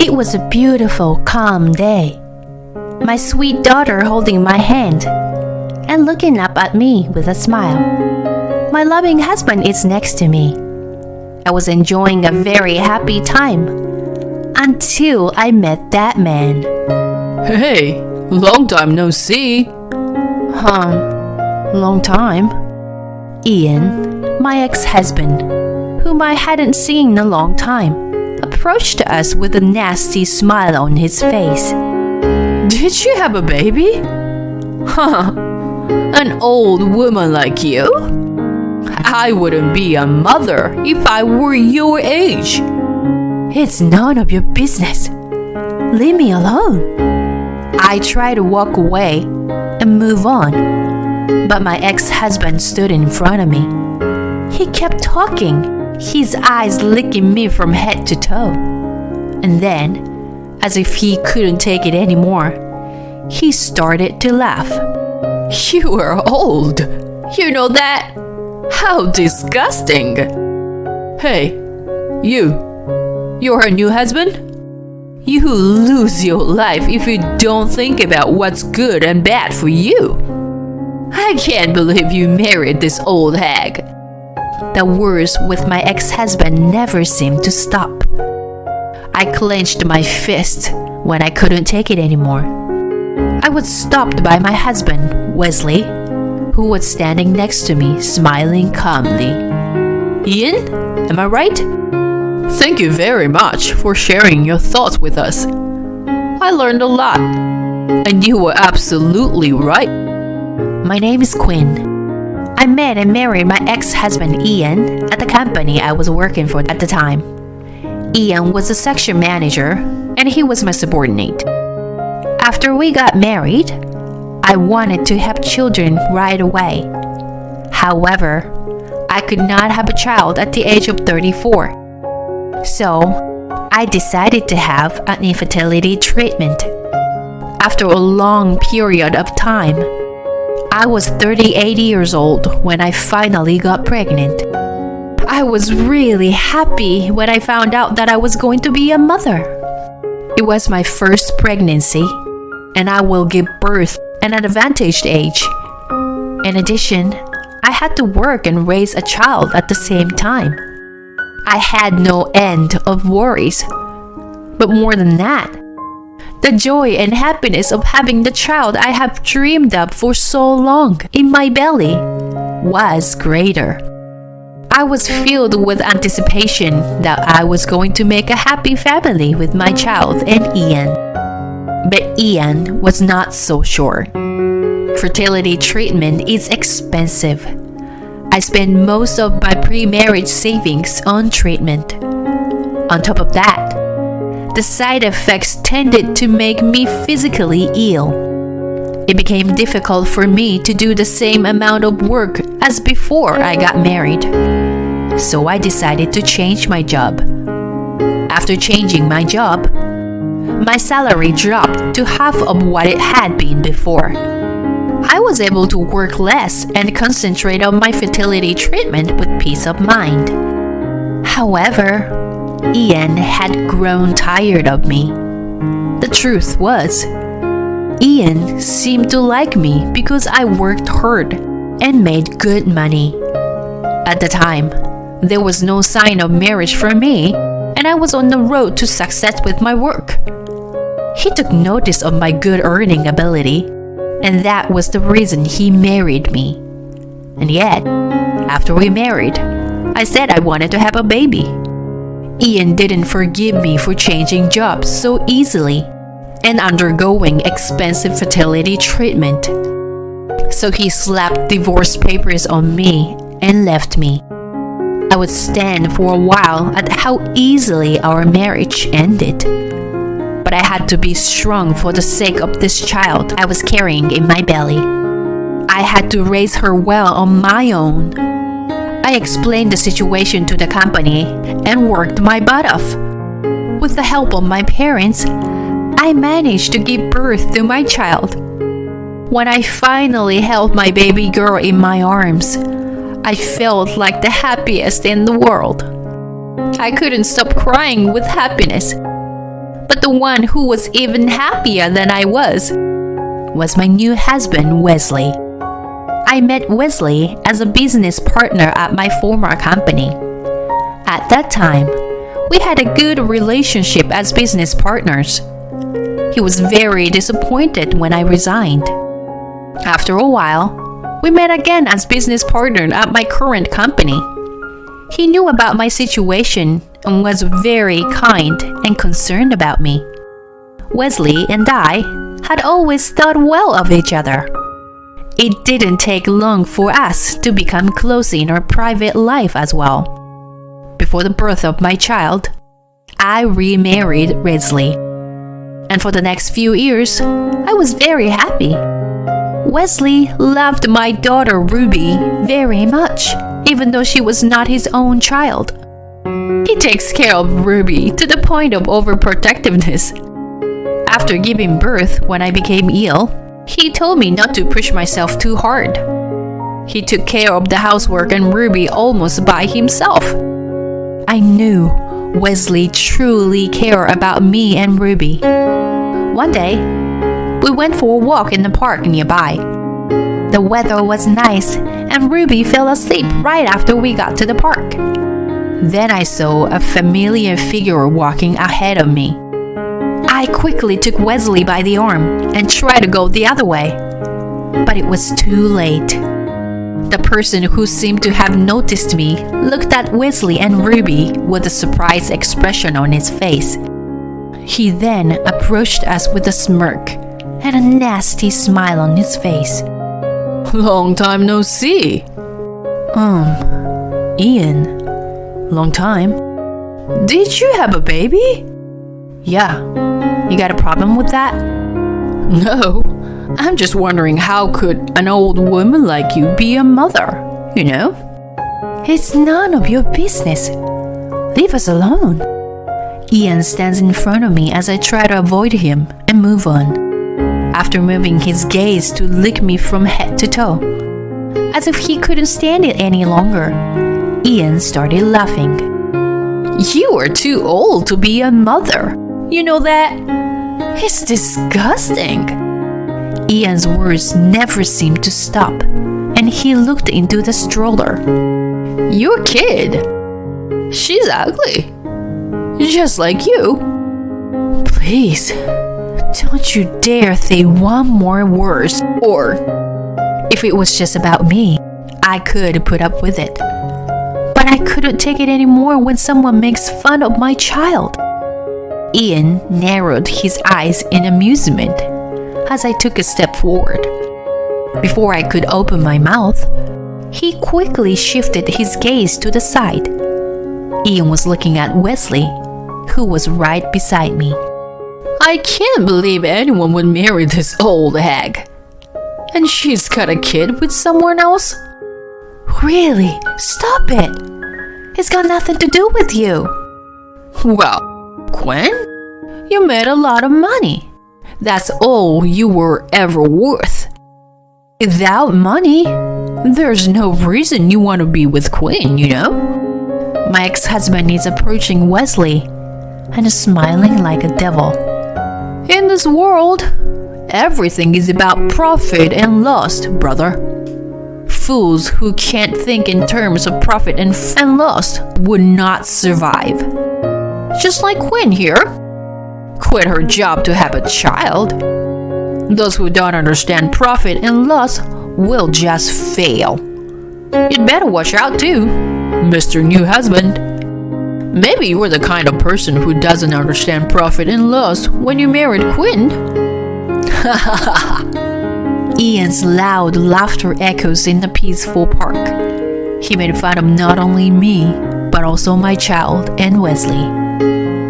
It was a beautiful, calm day. My sweet daughter holding my hand and looking up at me with a smile. My loving husband is next to me. I was enjoying a very happy time until I met that man. Hey, long time no see. Long time. Ian, my ex-husband, whom I hadn't seen in a long time, approached us with a nasty smile on his face. Did you have a baby? An old woman like you? I wouldn't be a mother if I were your age. It's none of your business. Leave me alone. I tried to walk away and move on, but my ex-husband stood in front of me. He kept talking, his eyes licking me from head to toe. And then, as if he couldn't take it anymore, he started to laugh. You are old. You know that? How disgusting. Hey, you're her new husband? You lose your life if you don't think about what's good and bad for you. I can't believe you married this old hag. The words with my ex-husband never seemed to stop. I clenched my fist when I couldn't take it anymore. I was stopped by my husband, Wesley, who was standing next to me, smiling calmly. Ian, am I right? Thank you very much for sharing your thoughts with us. I learned a lot, and you were absolutely right. My name is Quinn. I met and married my ex-husband Ian at the company I was working for at the time. Ian was a section manager, and he was my subordinate. After we got married, I wanted to have children right away. However, I could not have a child at the age of 34. So, I decided to have an infertility treatment. After a long period of time, I was 38 years old when I finally got pregnant. I was really happy when I found out that I was going to be a mother. It was my first pregnancy, and I will give birth at an advantaged age. In addition, I had to work and raise a child at the same time. I had no end of worries. But more than that, the joy and happiness of having the child I have dreamed of for so long in my belly was greater. I was filled with anticipation that I was going to make a happy family with my child and Ian. But Ian was not so sure. Fertility treatment is expensive. I spent most of my pre-marriage savings on treatment. On top of that, the side effects tended to make me physically ill. It became difficult for me to do the same amount of work as before I got married. So I decided to change my job. After changing my job, my salary dropped to half of what it had been before. I was able to work less and concentrate on my fertility treatment with peace of mind. However, Ian had grown tired of me. The truth was, Ian seemed to like me because I worked hard and made good money. At the time, there was no sign of marriage for me, and I was on the road to success with my work. He took notice of my good earning ability, and that was the reason he married me. And yet, after we married, I said I wanted to have a baby. Ian didn't forgive me for changing jobs so easily and undergoing expensive fertility treatment. So he slapped divorce papers on me and left me. I would stand for a while at how easily our marriage ended. But I had to be strong for the sake of this child I was carrying in my belly. I had to raise her well on my own. I explained the situation to the company and worked my butt off. With the help of my parents, I managed to give birth to my child. When I finally held my baby girl in my arms, I felt like the happiest in the world. I couldn't stop crying with happiness. But the one who was even happier than I was my new husband, Wesley. I met Wesley as a business partner at my former company. At that time, we had a good relationship as business partners. He was very disappointed when I resigned. After a while, we met again as business partners at my current company. He knew about my situation and was very kind and concerned about me. Wesley and I had always thought well of each other. It didn't take long for us to become close in our private life as well. Before the birth of my child, I remarried Wesley. And for the next few years, I was very happy. Wesley loved my daughter Ruby very much, even though she was not his own child. He takes care of Ruby to the point of overprotectiveness. After giving birth, when I became ill, he told me not to push myself too hard. He took care of the housework and Ruby almost by himself. I knew Wesley truly cared about me and Ruby. One day, we went for a walk in the park nearby. The weather was nice and Ruby fell asleep right after we got to the park. Then I saw a familiar figure walking ahead of me. I quickly took Wesley by the arm and tried to go the other way. But it was too late. The person who seemed to have noticed me looked at Wesley and Ruby with a surprised expression on his face. He then approached us with a smirk and a nasty smile on his face. Long time no see. Ian, long time. Did you have a baby? Yeah. You got a problem with that? No. I'm just wondering, how could an old woman like you be a mother, you know? It's none of your business. Leave us alone. Ian stands in front of me as I try to avoid him and move on. After moving his gaze to lick me from head to toe, as if he couldn't stand it any longer, Ian started laughing. You are too old to be a mother. You know that? It's disgusting. Ian's words never seemed to stop, and he looked into the stroller. Your kid? She's ugly. Just like you. Please, don't you dare say one more word. Or, if it was just about me, I could put up with it. But I couldn't take it anymore when someone makes fun of my child. Ian narrowed his eyes in amusement as I took a step forward. Before I could open my mouth, he quickly shifted his gaze to the side. Ian was looking at Wesley, who was right beside me. I can't believe anyone would marry this old hag. And she's got a kid with someone else? Really? Stop it! It's got nothing to do with you. Well, Quinn, you made a lot of money. That's all you were ever worth. Without money, there's no reason you want to be with Quinn, you know? My ex-husband is approaching Wesley and is smiling like a devil. In this world, everything is about profit and loss, brother. Fools who can't think in terms of profit and loss would not survive. Just like Quinn here. Quit her job to have a child. Those who don't understand profit and loss will just fail. You'd better watch out too, Mr. New Husband. Maybe you were the kind of person who doesn't understand profit and loss when you married Quinn. Ian's loud laughter echoes in the peaceful park. He made fun of not only me, but also my child and Wesley.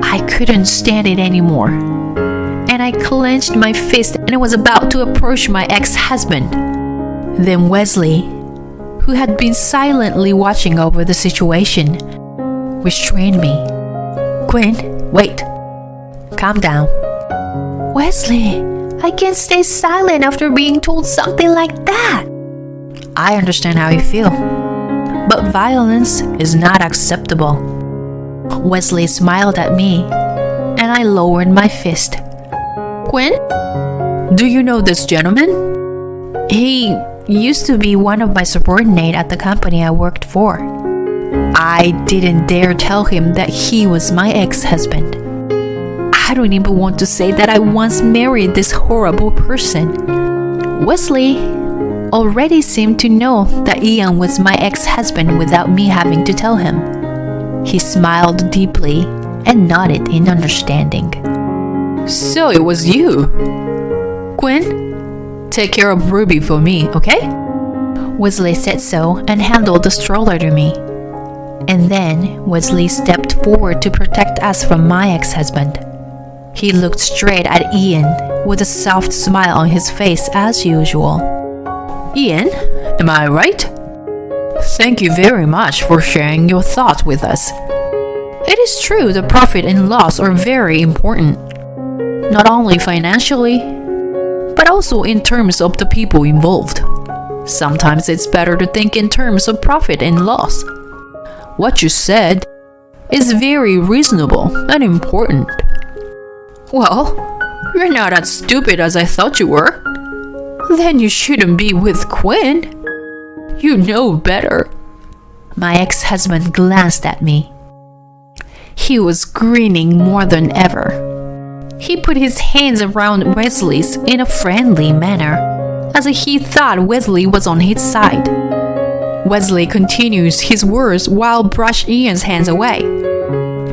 I couldn't stand it anymore, and I clenched my fist and was about to approach my ex-husband. Then Wesley, who had been silently watching over the situation, restrained me. Quinn, wait. Calm down. Wesley, I can't stay silent after being told something like that. I understand how you feel, but violence is not acceptable. Wesley smiled at me, and and I lowered my fist. Quinn? Do you know this gentleman? He used to be one of my subordinates at the company I worked for. I didn't dare tell him that he was my ex-husband. I don't even want to say that I once married this horrible person. Wesley already seemed to know that Ian was my ex-husband without me having to tell him. He smiled deeply and nodded in understanding. So it was you. Quinn, take care of Ruby for me, okay? Wesley said so and handed the stroller to me. And then Wesley stepped forward to protect us from my ex-husband. He looked straight at Ian with a soft smile on his face as usual. Ian, am I right? Thank you very much for sharing your thoughts with us. It is true the profit and loss are very important, not only financially, but also in terms of the people involved. Sometimes it's better to think in terms of profit and loss. What you said is very reasonable and important. Well, you're not as stupid as I thought you were. Then you shouldn't be with Quinn. You know better. My ex-husband glanced at me. He was grinning more than ever. He put his hands around Wesley's in a friendly manner, as if he thought Wesley was on his side. Wesley continues his words while brushed Ian's hands away.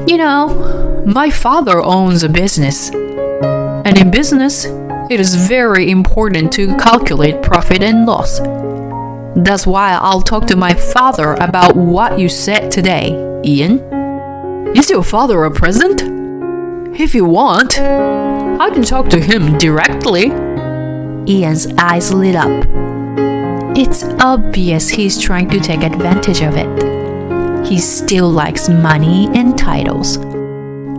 You know, my father owns a business. And in business, it is very important to calculate profit and loss. That's why I'll talk to my father about what you said today, Ian. Is your father a present? If you want, I can talk to him directly. Ian's eyes lit up. It's obvious he's trying to take advantage of it. He still likes money and titles.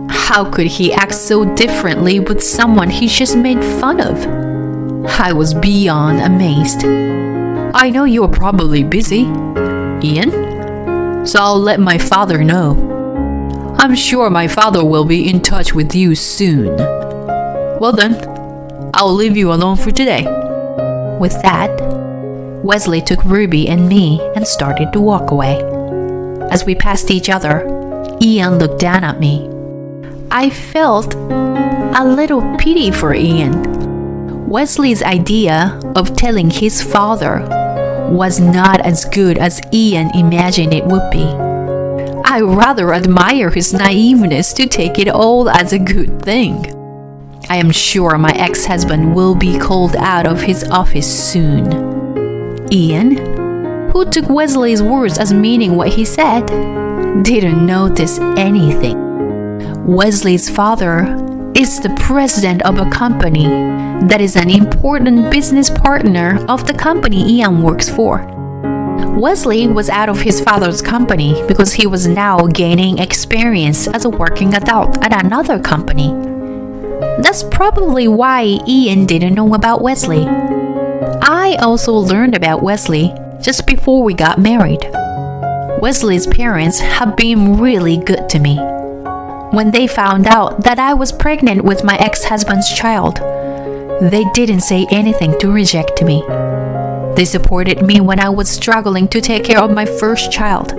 How could he act so differently with someone he just made fun of? I was beyond amazed. I know you're probably busy, Ian, so I'll let my father know. I'm sure my father will be in touch with you soon. Well then, I'll leave you alone for today. With that, Wesley took Ruby and me and started to walk away. As we passed each other, Ian looked down at me. I felt a little pity for Ian. Wesley's idea of telling his father was not as good as Ian imagined it would be. I rather admire his naiveness to take it all as a good thing. I am sure my ex-husband will be called out of his office soon. Ian, who took Wesley's words as meaning what he said, didn't notice anything. Wesley's father is the president of a company that is an important business partner of the company Ian works for. Wesley was out of his father's company because he was now gaining experience as a working adult at another company. That's probably why Ian didn't know about Wesley. I also learned about Wesley just before we got married. Wesley's parents have been really good to me. When they found out that I was pregnant with my ex-husband's child, they didn't say anything to reject me. They supported me when I was struggling to take care of my first child.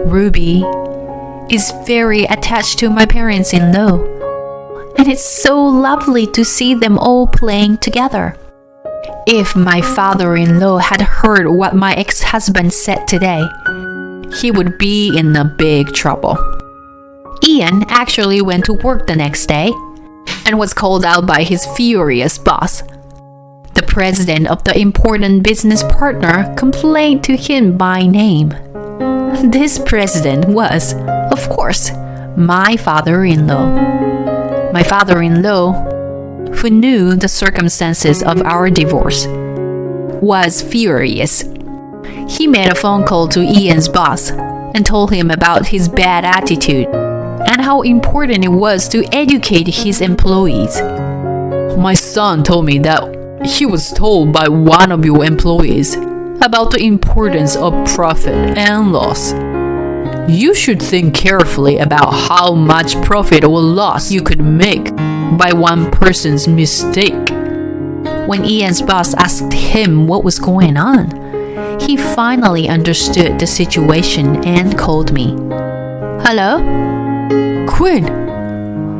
Ruby is very attached to my parents-in-law, and it's so lovely to see them all playing together. If my father-in-law had heard what my ex-husband said today, he would be in a big trouble. Ian actually went to work the next day and was called out by his furious boss. The president of the important business partner complained to him by name. This president was, of course, my father-in-law. My father-in-law, who knew the circumstances of our divorce, was furious. He made a phone call to Ian's boss and told him about his bad attitude and how important it was to educate his employees. My son told me that he was told by one of your employees about the importance of profit and loss. You should think carefully about how much profit or loss you could make by one person's mistake. When Ian's boss asked him what was going on, he finally understood the situation and called me. Hello? Quinn,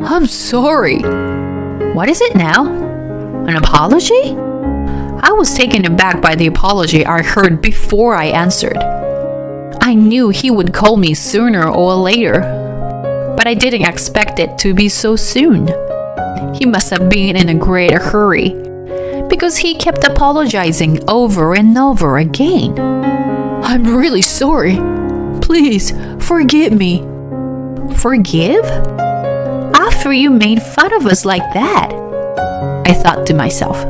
I'm sorry. What is it now? An apology? I was taken aback by the apology I heard before I answered. I knew he would call me sooner or later, but I didn't expect it to be so soon. He must have been in a great hurry, because he kept apologizing over and over again. I'm really sorry. Please, forgive me. Forgive? After you made fun of us like that? I thought to myself.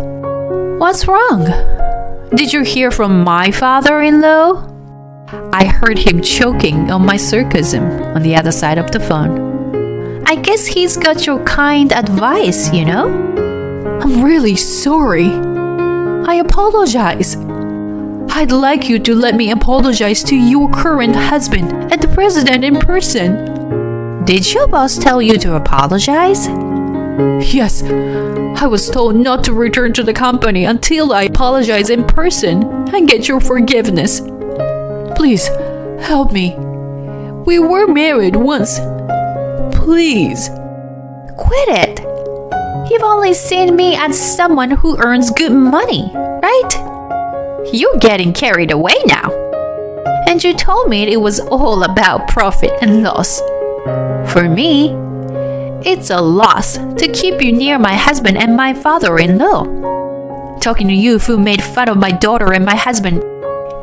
What's wrong? Did you hear from my father-in-law? I heard him choking on my sarcasm on the other side of the phone. I guess he's got your kind advice, you know? I'm really sorry. I apologize. I'd like you to let me apologize to your current husband and the president in person. Did your boss tell you to apologize? Yes. I was told not to return to the company until I apologize in person and get your forgiveness. Please, help me. We were married once. Please. Quit it. You've only seen me as someone who earns good money, right? You're getting carried away now. And you told me it was all about profit and loss. For me, it's a loss to keep you near my husband and my father-in-law. Talking to you who made fun of my daughter and my husband,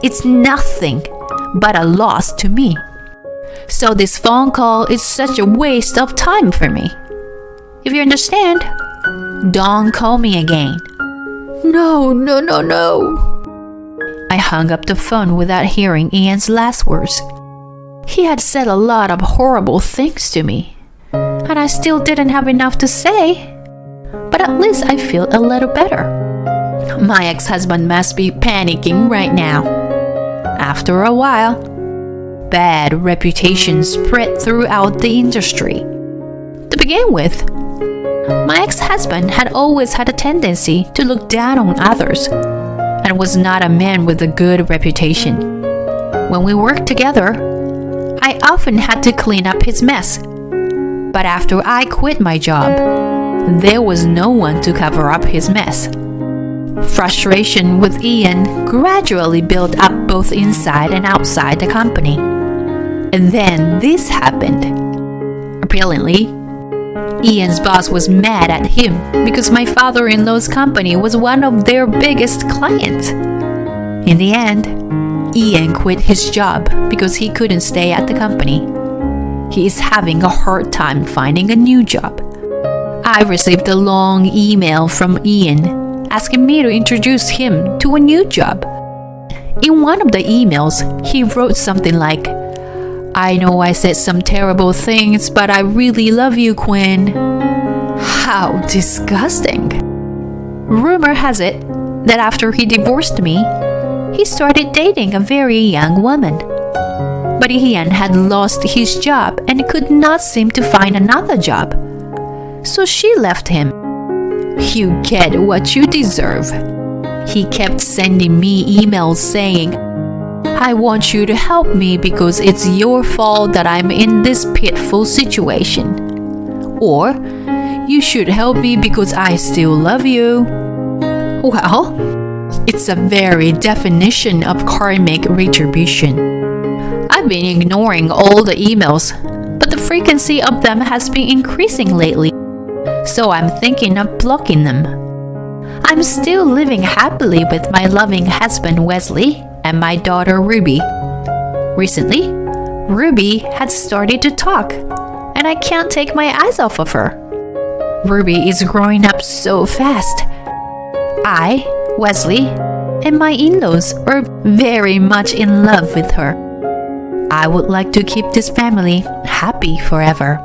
it's nothing but a loss to me. So this phone call is such a waste of time for me. If you understand, don't call me again. No. I hung up the phone without hearing Ian's last words. He had said a lot of horrible things to me, and I still didn't have enough to say. But at least I feel a little better. My ex-husband must be panicking right now. After a while, bad reputation spread throughout the industry. To begin with, my ex-husband had always had a tendency to look down on others and was not a man with a good reputation. When we worked together, I often had to clean up his mess. But after I quit my job, there was no one to cover up his mess. Frustration with Ian gradually built up both inside and outside the company. And then this happened. Apparently, Ian's boss was mad at him because my father-in-law's company was one of their biggest clients. In the end, Ian quit his job because he couldn't stay at the company. He is having a hard time finding a new job. I received a long email from Ian asking me to introduce him to a new job. In one of the emails, he wrote something like, "I know I said some terrible things, but I really love you, Quinn." How disgusting. Rumor has it that after he divorced me, he started dating a very young woman. But Ian had lost his job and could not seem to find another job. So she left him. You get what you deserve. He kept sending me emails saying, "I want you to help me because it's your fault that I'm in this pitiful situation." Or, "You should help me because I still love you." Well, it's a very definition of karmic retribution. I've been ignoring all the emails, but the frequency of them has been increasing lately, so I'm thinking of blocking them. I'm still living happily with my loving husband Wesley and my daughter Ruby. Recently, Ruby had started to talk, and I can't take my eyes off of her. Ruby is growing up so fast. I, Wesley, and my in-laws are very much in love with her. I would like to keep this family happy forever.